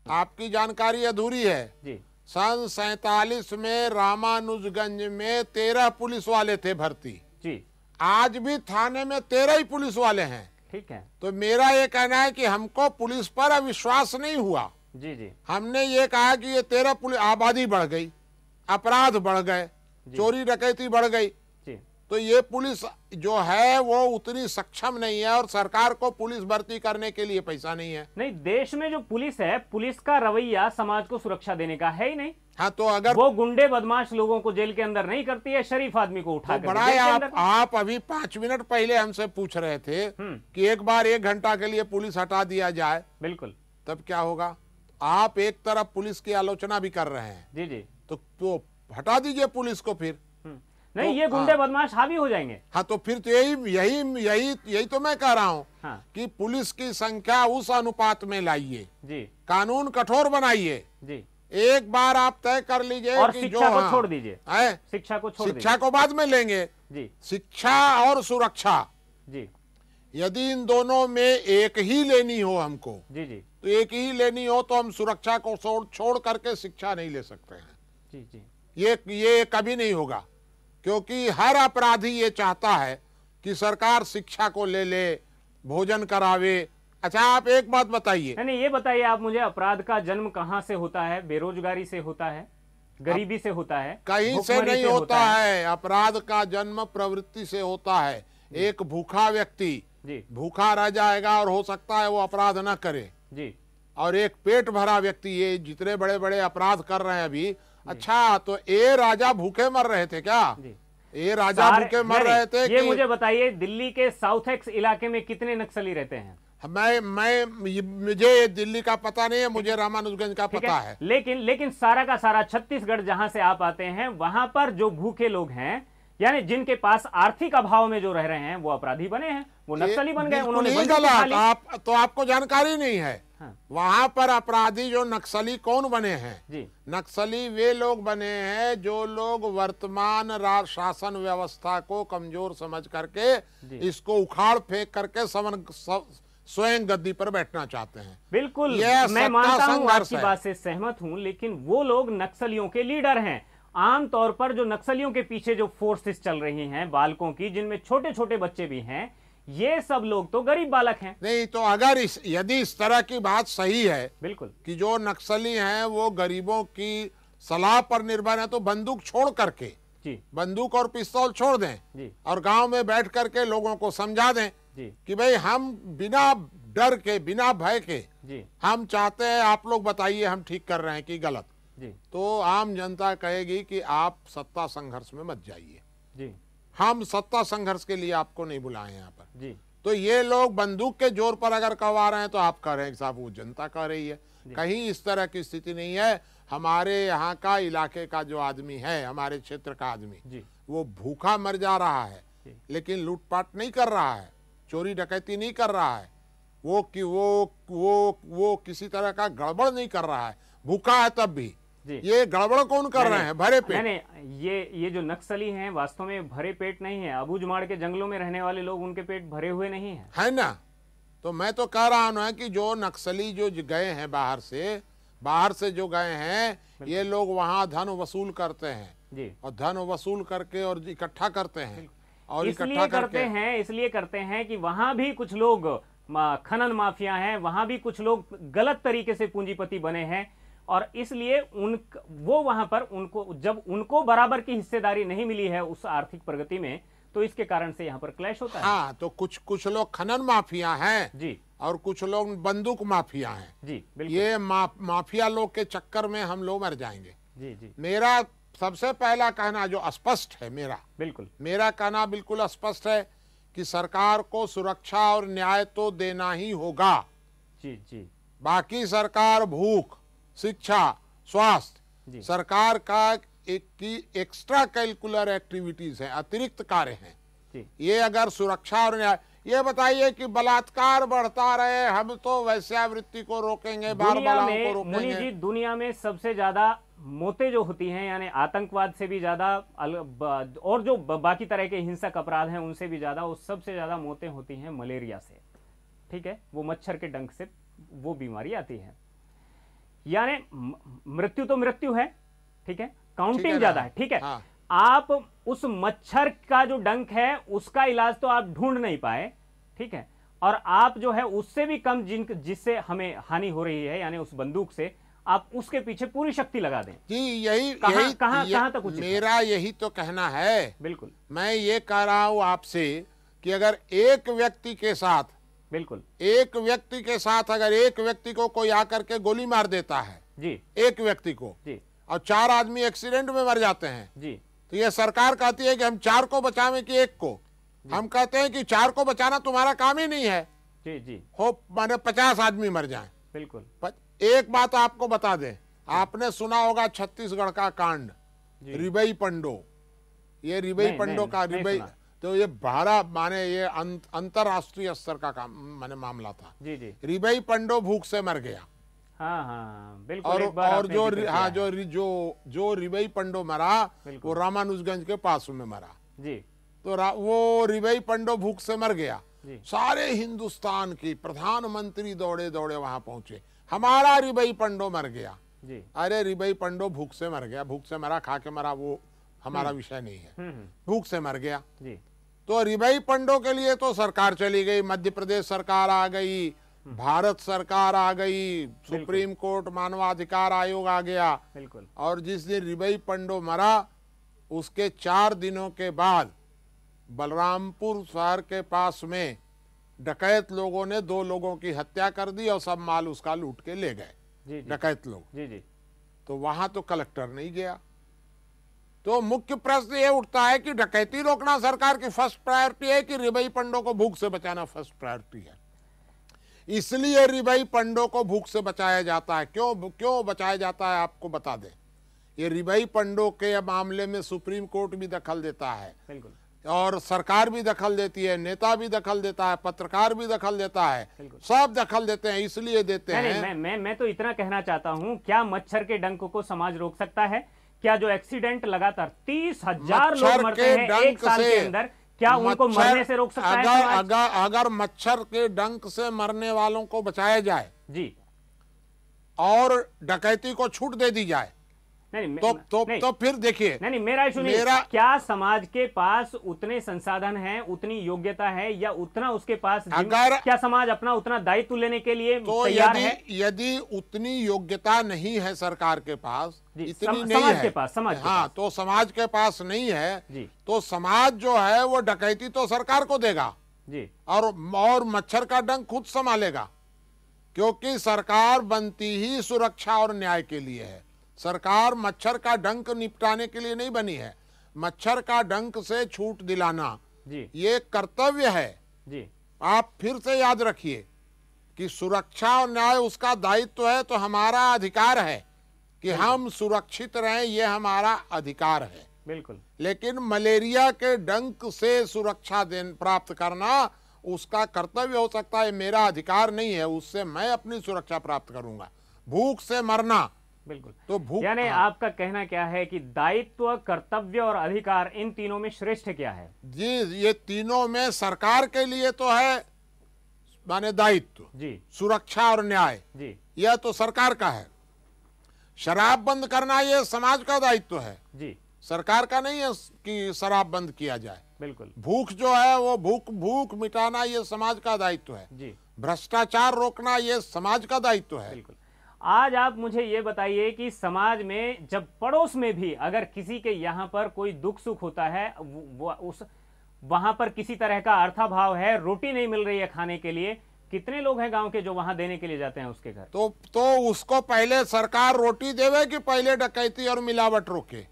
आपकी जानकारी अधूरी है जी सन 47 में रामानुजगंज में 13 पुलिस वाले थे भर्ती। जी। आज भी थाने में 13 ही पुलिस वाले हैं। ठीक है। तो मेरा ये कहना है कि हमको पुलिस पर अविश्वास नहीं हुआ। जी जी। हमने ये कहा कि ये 13 पुलिस, आबादी बढ़ गई, अपराध बढ़ गए, चोरी डकैती बढ़ गई, जी तो ये पुलिस जो है वो उतनी सक्षम नहीं है और सरकार को पुलिस भर्ती करने के लिए पैसा नहीं है। नहीं, देश में जो पुलिस है, पुलिस का रवैया समाज को सुरक्षा देने का है ही नहीं। हाँ, तो अगर वो गुंडे बदमाश लोगों को जेल के अंदर नहीं करती है, शरीफ आदमी को उठा तो बड़ा है। आप अभी 5 मिनट पहले हमसे पूछ रहे थे कि एक बार 1 घंटा के लिए पुलिस हटा दिया जाए, बिल्कुल, तब क्या होगा। आप एक तरफ पुलिस की आलोचना भी कर रहे हैं। जी जी। तो हटा दीजिए पुलिस को फिर। नहीं, तो ये गुंडे बदमाश हावी हो जाएंगे। हाँ, तो फिर तो यही तो मैं कह रहा हूँ कि पुलिस की संख्या उस अनुपात में लाइए जी, कानून कठोर बनाइए जी। एक बार आप तय कर लीजिए और कि शिक्षा को छोड़ दीजिए, शिक्षा को बाद में लेंगे जी। शिक्षा और सुरक्षा जी, यदि इन दोनों में एक ही लेनी हो हमको, जी जी, तो एक ही लेनी हो तो हम सुरक्षा को छोड़ करके शिक्षा नहीं ले सकते हैं। जी जी। ये कभी नहीं होगा, क्योंकि हर अपराधी ये चाहता है कि सरकार शिक्षा को ले ले, भोजन करावे। अच्छा, आप एक बात बताइए। नहीं, ये बताइए आप मुझे, अपराध का जन्म कहाँ से होता है? बेरोजगारी से होता है, गरीबी से होता है, कहीं से नहीं होता है। अपराध का जन्म प्रवृत्ति से होता है। एक भूखा व्यक्ति भूखा रह जाएगा और हो सकता है वो अपराध न करे जी, और एक पेट भरा व्यक्ति, ये जितने बड़े बड़े अपराध कर रहे हैं अभी। अच्छा, तो ए राजा भूखे मर रहे थे क्या? ये राजा भूखे मर रहे थे? ये मुझे बताइए, दिल्ली के साउथ एक्स इलाके में कितने नक्सली रहते हैं? मुझे दिल्ली का पता नहीं है, मुझे रामानुजगंज का पता है। लेकिन सारा का सारा छत्तीसगढ़ जहां से आप आते हैं, वहां पर जो भूखे लोग हैं, यानी जिनके पास आर्थिक अभाव में जो रह रहे हैं, वो अपराधी बने हैं, वो नक्सली बन गए। उन्होंने गलत, तो आपको जानकारी नहीं है। वहां पर अपराधी जो नक्सली कौन बने हैं जी? नक्सली वे लोग बने हैं जो लोग वर्तमान शासन व्यवस्था को कमजोर समझ करके इसको उखाड़ फेंक करके स्वयं गद्दी पर बैठना चाहते हैं। बिल्कुल, मैं मानता हूं, आपकी बात से सहमत हूं, लेकिन वो लोग नक्सलियों के लीडर हैं। आमतौर पर जो नक्सलियों के पीछे जो फोर्सेस चल रही हैं बालकों की, जिनमें छोटे छोटे बच्चे भी हैं, ये सब लोग तो गरीब बालक हैं। नहीं, तो अगर यदि इस तरह की बात सही है, बिल्कुल, कि जो नक्सली हैं वो गरीबों की सलाह पर निर्भर है, तो बंदूक छोड़ करके जी, बंदूक और पिस्तौल छोड़ दें जी, और गांव में बैठ करके लोगों को समझा दें जी, कि भाई हम बिना डर के, बिना भय के जी, हम चाहते हैं, आप लोग बताइए हम ठीक कर रहे हैं कि गलत जी, तो आम जनता कहेगी कि आप सत्ता संघर्ष में मत जाइए जी, हम सत्ता संघर्ष के लिए आपको नहीं बुलाए यहाँ पर जी। तो ये लोग बंदूक के जोर पर अगर कहवा रहे हैं तो आप कह रहे हैं साहब वो जनता कह रही है। कहीं इस तरह की स्थिति नहीं है। हमारे यहाँ का इलाके का जो आदमी है, हमारे क्षेत्र का आदमी जी, वो भूखा मर जा रहा है, लेकिन लूटपाट नहीं कर रहा है, चोरी डकैती नहीं कर रहा है, वो किसी तरह का गड़बड़ नहीं कर रहा है, भूखा है तब भी। ये गड़बड़ कौन कर रहे हैं? भरे पेट। नहीं, ये जो नक्सली हैं वास्तव में भरे पेट नहीं है। अबूझमाड़ के जंगलों में रहने वाले लोग, उनके पेट भरे हुए नहीं है, है ना? तो मैं तो कह रहा हूं कि जो नक्सली जो गए हैं बाहर से जो गए हैं, ये लोग वहां धन वसूल करते हैं जी, और धन वसूल करके और इकट्ठा करते हैं, और इसलिए करते हैं कि वहां भी कुछ लोग खनन माफिया हैं, वहां भी कुछ लोग गलत तरीके से पूंजीपति बने हैं, और इसलिए वो वहां पर जब उनको बराबर की हिस्सेदारी नहीं मिली है उस आर्थिक प्रगति में, तो इसके कारण से यहाँ पर क्लैश होता है। हाँ, तो कुछ लोग खनन माफिया हैं जी, और कुछ लोग बंदूक माफिया हैं जी। ये माफिया लोग के चक्कर में हम लोग मर जाएंगे जी जी। मेरा सबसे पहला कहना जो स्पष्ट है, मेरा कहना बिल्कुल स्पष्ट है कि सरकार को सुरक्षा और न्याय तो देना ही होगा जी जी। बाकी सरकार भूख, शिक्षा, स्वास्थ्य, सरकार का एक्स्ट्रा कैलकुलर एक्टिविटीज है, अतिरिक्त कार्य हैं। ये अगर सुरक्षा और न्याय, ये बताइए कि बलात्कार बढ़ता रहे, हम तो वैश्यावृत्ति को रोकेंगे, बाल बालाओं को रोकेंगे। मुनि जी, दुनिया में सबसे ज्यादा मौतें जो होती हैं, यानी आतंकवाद से भी ज्यादा और जो बाकी तरह के हिंसक अपराध हैं उनसे भी ज्यादा, वो सबसे ज्यादा मौतें होती हैं मलेरिया से। ठीक है, वो मच्छर के डंक से वो बीमारी आती है। यानी मृत्यु तो मृत्यु है, ठीक है, काउंटिंग ज्यादा है, ठीक है। हाँ। आप उस मच्छर का जो डंक है उसका इलाज तो आप ढूंढ नहीं पाए, ठीक है, और आप जो है उससे भी कम जिससे हमें हानि हो रही है, यानी उस बंदूक से आप उसके पीछे पूरी शक्ति लगा दें। जी, यही कहां तक उचित मेरा यही तो कहना है। बिल्कुल, मैं ये कह रहा हूं आपसे कि अगर एक व्यक्ति के साथ, बिल्कुल, एक व्यक्ति के साथ अगर एक व्यक्ति को कोई आकर के गोली मार देता है जी, एक व्यक्ति को जी, और 4 आदमी एक्सीडेंट में मर जाते हैं जी, तो ये सरकार कहती है कि हम 4 को बचावें कि एक को। हम कहते हैं कि 4 को बचाना तुम्हारा काम ही नहीं है, जी, जी, हो माने 50 आदमी मर जाएं। बिल्कुल। एक बात आपको बता दें, आपने सुना होगा छत्तीसगढ़ का कांड रिबई पंडो। ये रिबई पंडो का रिबई, तो ये माने ये अंतरराष्ट्रीय स्तर का काम माने मामला था। जी, जी, रिबई पंडो भूख से मर गया। हाँ, हाँ, बिल्कुल। और जो रिबई पंडो मरा वो रामानुजगंज के पास में मरा जी। तो वो रिबई पंडो भूख से मर गया। सारे हिंदुस्तान की प्रधानमंत्री दौड़े दौड़े वहां पहुंचे, हमारा रिबई पंडो मर गया जी। अरे रिबई पंडो भूख से मर गया, भूख से मरा, खा के मरा, वो हमारा विषय नहीं है, भूख से मर गया जी। तो रिबई पंडो के लिए तो सरकार चली गई, मध्य प्रदेश सरकार आ गई, भारत सरकार आ गई, सुप्रीम कोर्ट मानवाधिकार आयोग आ गया। बिल्कुल। और जिस दिन रिबई पंडो मरा उसके 4 दिनों के बाद बलरामपुर शहर के पास में डकैत लोगों ने 2 लोगों की हत्या कर दी और सब माल उसका लूट के ले गए डकैत लोग। जी, जी। तो वहां तो कलेक्टर नहीं गया। तो मुख्य प्रश्न ये उठता है कि डकैती रोकना सरकार की फर्स्ट प्रायोरिटी है कि रिबई पंडो को भूख से बचाना फर्स्ट प्रायोरिटी है। इसलिए रिबई पंडो को भूख से बचाया जाता है। क्यों बचाया जाता है आपको बता दें। ये रिबई पंडो के मामले में सुप्रीम कोर्ट भी दखल देता है, बिल्कुल, और सरकार भी दखल देती है, नेता भी दखल देता है, पत्रकार भी दखल देता है, सब दखल देते हैं। इसलिए देते हैं। मैं तो इतना कहना चाहता हूं, क्या मच्छर के डंक को समाज रोक सकता है? क्या जो एक्सीडेंट लगातार 30,000 लोग मरते हैं एक साल के अंदर, क्या उनको मरने से रोक सकता है? अगर मच्छर के डंक से मरने वालों को बचाया जाए जी, और डकैती को छूट दे दी जाए तो फिर देखिए, नहीं, मेरा सुनिए, क्या समाज के पास उतने संसाधन हैं, उतनी योग्यता है, या उतना उसके पास अगर क्या समाज अपना उतना दायित्व लेने के लिए तो तैयार है? यदि उतनी योग्यता नहीं है सरकार के पास, इतनी नहीं समाज है के पास, तो समाज के पास नहीं है तो समाज जो है वो डकैती तो सरकार को देगा जी, और मच्छर का डंक खुद संभालेगा, क्योंकि सरकार बनती ही सुरक्षा और न्याय के लिए है। सरकार मच्छर का डंक निपटाने के लिए नहीं बनी है। मच्छर का डंक से छूट दिलाना जी, ये कर्तव्य है जी। आप फिर से याद रखिए कि सुरक्षा और न्याय उसका दायित्व है, तो हमारा अधिकार है कि हम सुरक्षित रहें, ये हमारा अधिकार है। बिल्कुल। लेकिन मलेरिया के डंक से सुरक्षा प्राप्त करना उसका कर्तव्य हो सकता है, मेरा अधिकार नहीं है, उससे मैं अपनी सुरक्षा प्राप्त करूंगा। भूख से मरना, बिल्कुल, तो भूख, यानी आपका कहना क्या है कि दायित्व, कर्तव्य और अधिकार, इन तीनों में श्रेष्ठ क्या है? जी, ये तीनों में सरकार के लिए तो है माने दायित्व जी, सुरक्षा और न्याय जी, यह तो सरकार का है। शराब बंद करना ये समाज का दायित्व है जी, सरकार का नहीं है कि शराब बंद किया जाए। बिल्कुल। भूख जो है वो भूख मिटाना ये समाज का दायित्व है जी। भ्रष्टाचार रोकना ये समाज का दायित्व है। बिल्कुल। आज आप मुझे ये बताइए कि समाज में जब पड़ोस में भी अगर किसी के यहाँ पर कोई दुख सुख होता है, वहां पर किसी तरह का अर्थाभाव है, रोटी नहीं मिल रही है खाने के लिए, कितने लोग हैं गांव के जो वहां देने के लिए जाते हैं उसके घर? तो उसको पहले सरकार रोटी देवे कि पहले डकैती और मिलावट रोके?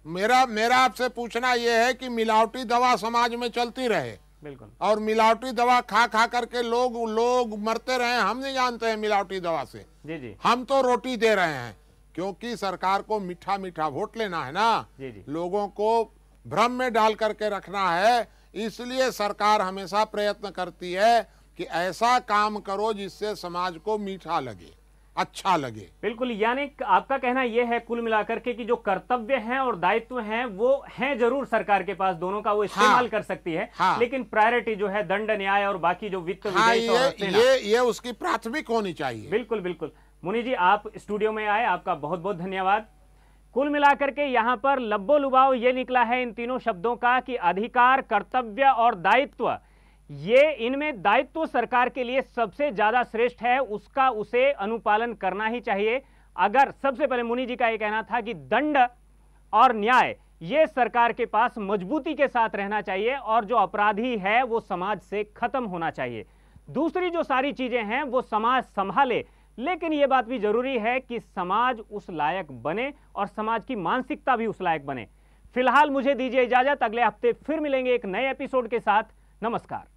मेरा आपसे पूछना यह है कि मिलावटी दवा समाज में चलती रहे, बिल्कुल, और मिलावटी दवा खा करके लोग मरते रहे, हम नहीं जानते हैं मिलावटी दवा से। जी, जी। हम तो रोटी दे रहे हैं क्योंकि सरकार को मीठा मीठा वोट लेना है ना। जी, जी। लोगों को भ्रम में डाल करके रखना है, इसलिए सरकार हमेशा प्रयत्न करती है कि ऐसा काम करो जिससे समाज को मीठा लगे, अच्छा लगे। बिल्कुल, यानी आपका कहना यह है कुल मिलाकर के कि जो कर्तव्य हैं और दायित्व हैं वो हैं जरूर सरकार के पास, दोनों का वो इस्तेमाल कर सकती है, लेकिन प्रायोरिटी जो है दंड न्याय और बाकी जो वित्त ये उसकी प्राथमिक होनी चाहिए। बिल्कुल, बिल्कुल। मुनि जी, आप स्टूडियो में आए, आपका बहुत बहुत धन्यवाद। कुल मिलाकर के यहाँ पर लब्बो लुभाव ये निकला है इन तीनों शब्दों का कि अधिकार, कर्तव्य और दायित्व, ये इनमें दायित्व सरकार के लिए सबसे ज्यादा श्रेष्ठ है, उसका उसे अनुपालन करना ही चाहिए। अगर सबसे पहले मुनि जी का यह कहना था कि दंड और न्याय ये सरकार के पास मजबूती के साथ रहना चाहिए और जो अपराधी है वो समाज से खत्म होना चाहिए। दूसरी जो सारी चीजें हैं वो समाज संभाले, लेकिन यह बात भी जरूरी है कि समाज उस लायक बने और समाज की मानसिकता भी उस लायक बने। फिलहाल मुझे दीजिए इजाजत, अगले हफ्ते फिर मिलेंगे एक नए एपिसोड के साथ। नमस्कार।